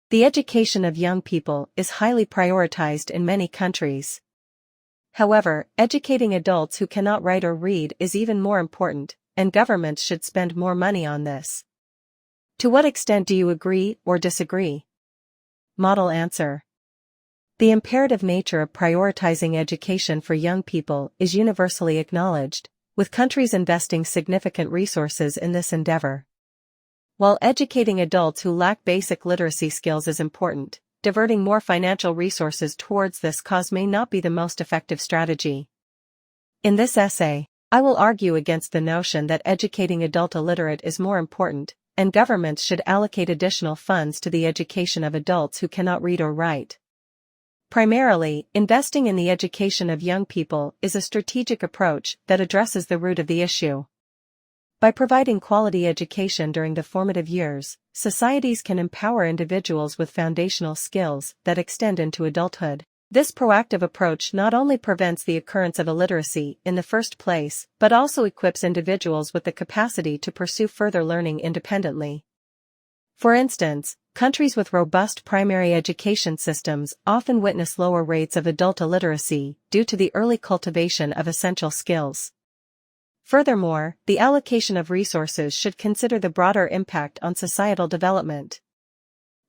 The education of young people is highly prioritized in many countries. However, educating adults who cannot write or read is even more important, and governments should spend more money on this. To what extent do you agree or disagree? Model answer. The imperative nature of prioritizing education for young people is universally acknowledged, with countries investing significant resources in this endeavor. While educating adults who lack basic literacy skills is important, diverting more financial resources towards this cause may not be the most effective strategy. In this essay, I will argue against the notion that educating adult illiterate is more important, and governments should allocate additional funds to the education of adults who cannot read or write. Primarily, investing in the education of young people is a strategic approach that addresses the root of the issue. By providing quality education during the formative years, societies can empower individuals with foundational skills that extend into adulthood. This proactive approach not only prevents the occurrence of illiteracy in the first place, but also equips individuals with the capacity to pursue further learning independently. For instance, countries with robust primary education systems often witness lower rates of adult illiteracy due to the early cultivation of essential skills. Furthermore, the allocation of resources should consider the broader impact on societal development.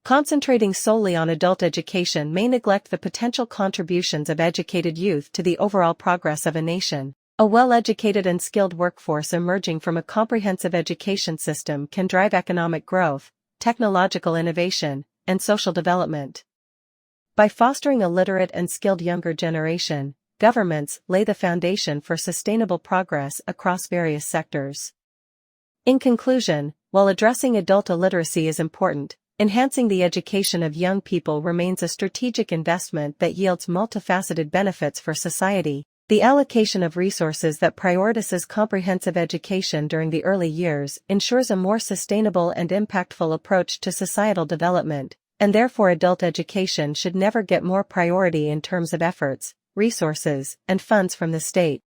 Concentrating solely on adult education may neglect the potential contributions of educated youth to the overall progress of a nation. A well-educated and skilled workforce emerging from a comprehensive education system can drive economic growth, technological innovation, and social development. By fostering a literate and skilled younger generation, governments lay the foundation for sustainable progress across various sectors. In conclusion, while addressing adult illiteracy is important, enhancing the education of young people remains a strategic investment that yields multifaceted benefits for society. The allocation of resources that prioritizes comprehensive education during the early years ensures a more sustainable and impactful approach to societal development, and therefore adult education should never get more priority in terms of efforts, resources, and funds from the state.